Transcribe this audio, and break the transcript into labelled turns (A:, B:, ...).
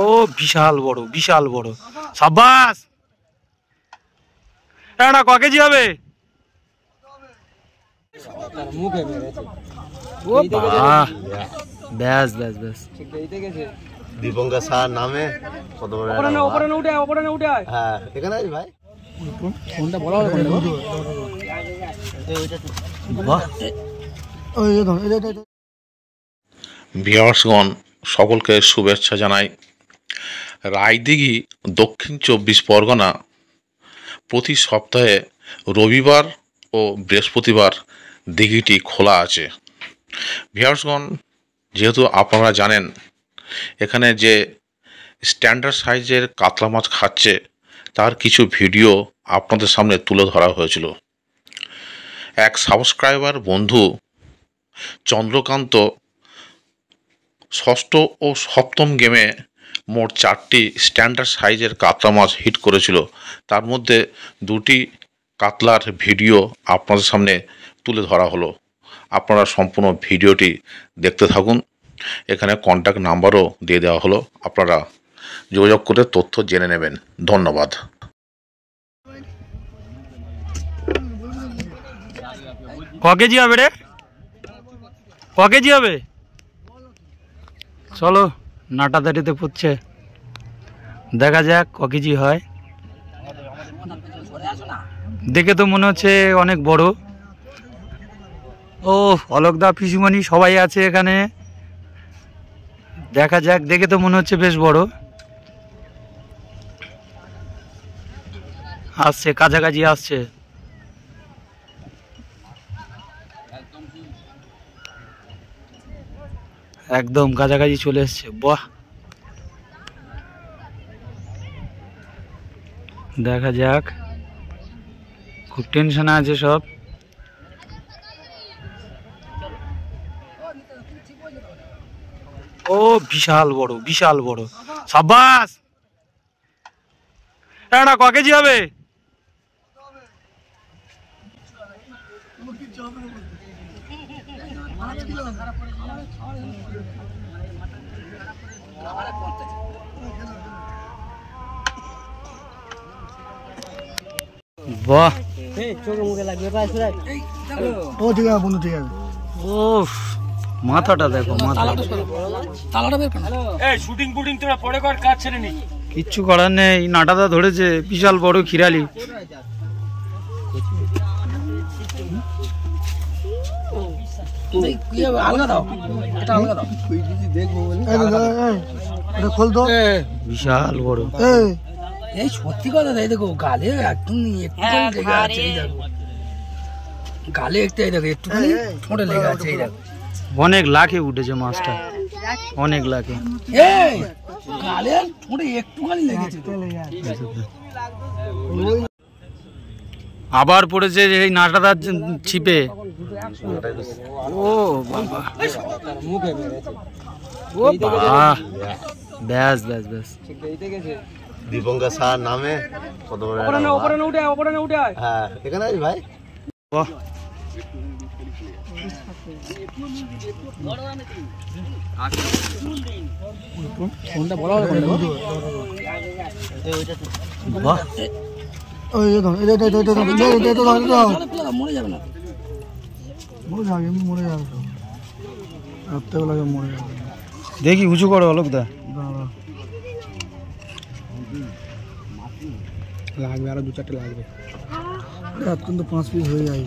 A: ও বিশাল বড়, বিশাল বড়। সাব্বাস। এটা ক কেজি হবে? ও বাহ, ব্যাস ব্যাস ব্যাস।
B: দীপঙ্কর স্যার নামে কত বড় উঠে হ্যাঁ এখানে আছে ভাই। ফোনটা বলা হলো
A: বাহ।
C: ভিউয়ার্সগণ সকলকে শুভেচ্ছা জানাই। রায়দিঘি দক্ষিণ 24 পরগনা প্রতি সপ্তাহে রবিবার ও বৃহস্পতিবার দিঘিটি খোলা আছে। ভিউয়ার্সগণ, যেহেতু আপনারা জানেন এখানে যে স্ট্যান্ডার্ড সাইজের কাতলা মাছ খাচ্ছে তার কিছু ভিডিও আপনাদের সামনে তুলে ধরা হয়েছিল। এক সাবস্ক্রাইবার বন্ধু চন্দ্রকান্ত ষষ্ঠ ও সপ্তম গেমে মোট 4টি স্ট্যান্ডার্ড সাইজের কাতলা মাছ হিট করেছিল। তার মধ্যে 2টি কাতলার ভিডিও আপনাদের সামনে তুলে ধরা হলো। আপনারা সম্পূর্ণ ভিডিওটি দেখতে থাকুন। এখানে কন্ট্যাক্ট নাম্বারও দিয়ে দেওয়া হলো, আপনারা যোগাযোগ করে তথ্য জেনে নেবেন। ধন্যবাদ।
A: ক কেজি হবে রে? ক কেজি হবে? চলো, নাটাদারিতে পুচ্ছে, দেখা যাক ক কেজি হয়। দেখে তো মনে হচ্ছে অনেক বড়। ও অলোকদা, পিসুমণি সবাই আছে এখানে। দেখা যাক, দেখে তো মনে হচ্ছে বেশ বড়। আসছে, কাছাকাছি আসছে। একদম কাছাকাছি চলে এসছে। বাহ, দেখা যাক। খুব টেনশনে আছে সব। ও বিশাল বড়, বিশাল বড়। সাব্বাস। এটা ক কেজি হবে? বাহ,
B: ও ঠিক আছে বন্ধু, ঠিক আছে।
A: ও মাথাটা দেখো, মাথা। কিচ্ছু করার নেই, নাটাদা ধরেছে। বিশাল বড় খিরালি। বিশাল বড়।
D: এই সত্যি কথা, তাই দেখো গালে একদম লেগে আছে, এই দেখো গালে একটু, এই দেখো একটুখানি ঠোঁটে লেগে আছে, এই দেখো।
A: অনেক লাখে উঠেছে মাছটা, অনেক লাখে।
D: এই গালে ঠোঁটে একটুখানি লেগেছে।
A: আবার পড়েছে এই নাটাদার ছিপে। ও বাবা, ও বাবা, ব্যাস ব্যাস ব্যাস।
B: দীপঙ্কর স্যার নামে কত বড় উঠে হ্যাঁ এখানে আছে ভাই।
A: বাহ,
D: ফোনটা বলা হলো
A: বাহ।
D: মরে যাবে না,
A: দেখি উঁচু করো অলোকদা।
D: লাগবে আরো 2-4টে লাগবে।
B: কিন্তু 5 পিস হয়ে যায়।